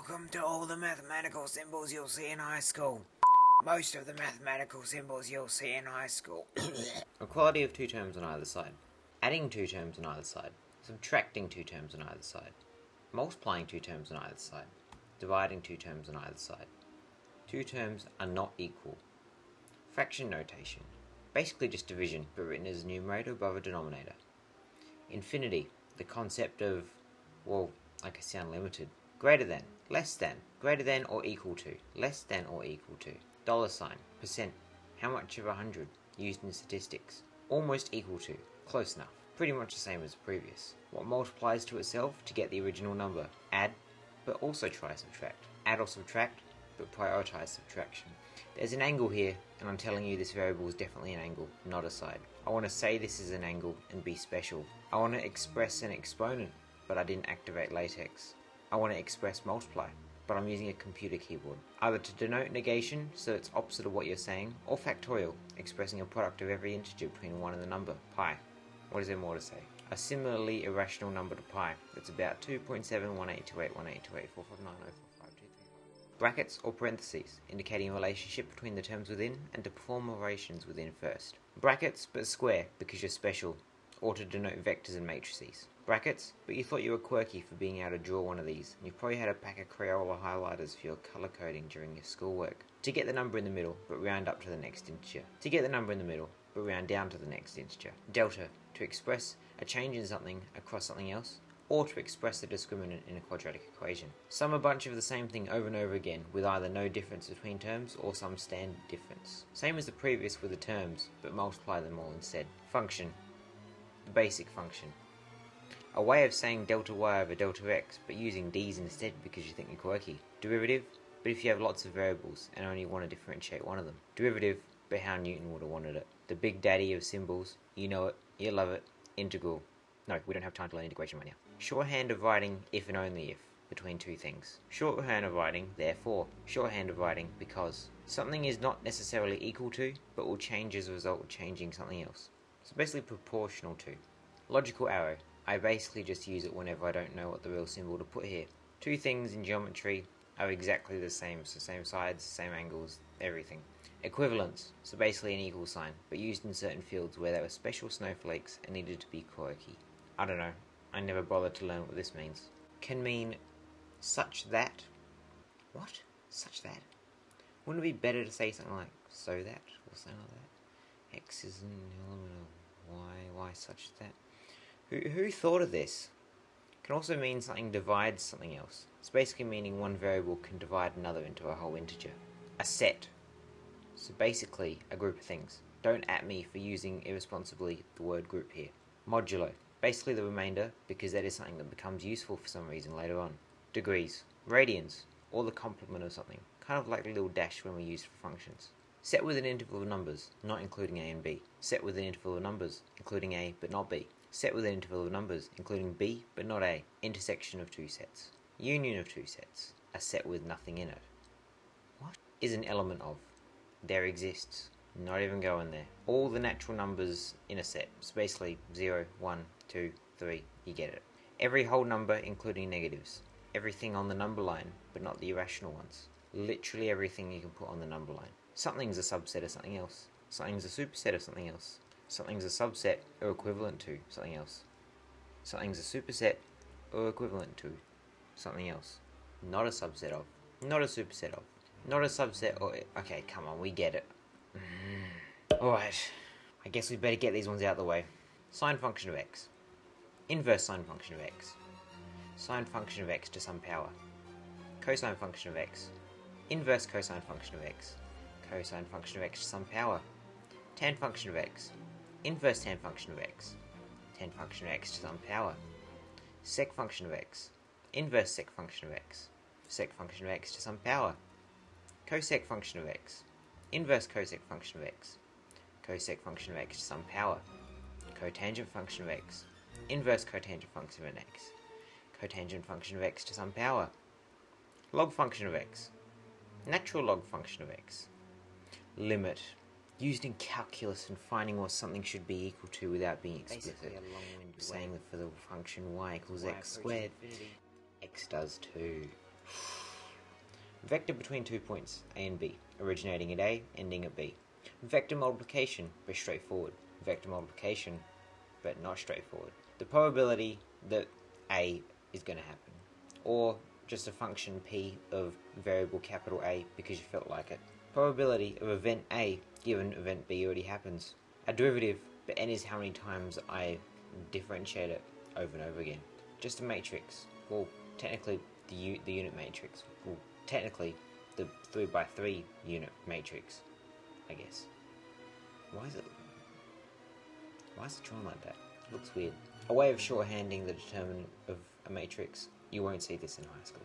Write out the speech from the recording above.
Welcome to all the mathematical symbols you'll see in high school. Most of the mathematical symbols you'll see in high school. Equality of two terms on either side. Adding two terms on either side. Subtracting two terms on either side. Multiplying two terms on either side. Dividing two terms on either side. Two terms are not equal. Fraction notation. Basically just division, but written as a numerator above a denominator. Infinity. The concept of, well, I can sound limited. Greater than, less than, greater than or equal to, less than or equal to. Dollar sign, percent, how much of 100, used in statistics. Almost equal to, close enough. Pretty much the same as the previous. What multiplies to itself to get the original number. Add, but also try subtract. Add or subtract, but prioritize subtraction. There's an angle here, and I'm telling you this variable is definitely an angle, not a side. I want to say this is an angle and be special. I want to express an exponent, but I didn't activate latex. I want to express multiply, but I'm using a computer keyboard. Either to denote negation, so it's opposite of what you're saying, or factorial, expressing a product of every integer between 1 and the number, pi. What is there more to say? A similarly irrational number to pi, that's about 2.71828182845904523. Brackets or parentheses, indicating a relationship between the terms within and to perform operations within first. Brackets, but square, because you're special, or to denote vectors and matrices. Brackets, but you thought you were quirky for being able to draw one of these, and you probably had a pack of Crayola highlighters for your colour coding during your schoolwork. To get the number in the middle, but round up to the next integer. To get the number in the middle, but round down to the next integer. Delta, to express a change in something across something else, or to express the discriminant in a quadratic equation. Sum a bunch of the same thing over and over again, with either no difference between terms or some standard difference. Same as the previous with the terms, but multiply them all instead. Function. The basic function. A way of saying delta y over delta x, but using d's instead because you think you're quirky. Derivative, but if you have lots of variables and only want to differentiate one of them. Derivative, but how Newton would have wanted it. The big daddy of symbols, you know it, you love it. Integral. No, we don't have time to learn integration right now. Shorthand of writing if and only if, between two things. Shorthand of writing, therefore. Shorthand of writing, because. Something is not necessarily equal to, but will change as a result of changing something else. So basically proportional to. Logical arrow. I basically just use it whenever I don't know what the real symbol to put here. Two things in geometry are exactly the same, so same sides, same angles, everything. Equivalence, so basically an equal sign, but used in certain fields where there were special snowflakes and needed to be quirky. I don't know, I never bothered to learn what this means. Can mean such that. What? Such that? Wouldn't it be better to say something like so that, or something like that? X is an element of y such that. Who thought of this? Can also mean something divides something else. It's basically meaning one variable can divide another into a whole integer. A set. So basically a group of things. Don't at me for using irresponsibly the word group here. Modulo. Basically the remainder, because that is something that becomes useful for some reason later on. Degrees. Radians. Or the complement of something. Kind of like a little dash when we use for functions. Set with an interval of numbers, not including a and b. Set with an interval of numbers, including a but not b. Set with an interval of numbers, including b but not a. Intersection of two sets. Union of two sets. A set with nothing in it. What? Is an element of. There exists. Not even going there. All the natural numbers in a set. So basically 0, 1, 2, 3. You get it. Every whole number including negatives. Everything on the number line, but not the irrational ones. Literally everything you can put on the number line. Something's a subset of something else. Something's a superset of something else. Something's a subset or equivalent to something else. Something's a superset or equivalent to something else. Not a subset of. Not a superset of. Not a subset or... Okay, come on, we get it. Alright, I guess we better get these ones out of the way. Sine function of x. Inverse sine function of x. Sine function of x to some power. Cosine function of x. Inverse cosine function of x. Cosine function of x to some power. Tan function of x. Inverse tan function of x. Tan function of x to some power. Sec function of x. Inverse sec function of x. Sec function of x to some power. Cosec function of x. Inverse cosec function of x. Cosec function of x to some power. Cotangent function of x. Inverse cotangent function of x. Cotangent function of x to some power. Log function of x. Natural log function of x. Limit. Used in calculus and finding what something should be equal to without being explicit. Saying that for the function y equals x squared, x does too. Vector between 2 points, A and B, originating at A, ending at B. Vector multiplication, but straightforward. Vector multiplication, but not straightforward. The probability that A is going to happen, or just a function P of variable capital A because you felt like it. Probability of event A given event B already happens. A derivative, but n is how many times I differentiate it over and over again. Just a matrix. Well, technically the unit matrix. Well, technically the 3x3 unit matrix, I guess. Why is it drawn like that? It looks weird. A way of shorthanding the determinant of a matrix. You won't see this in high school.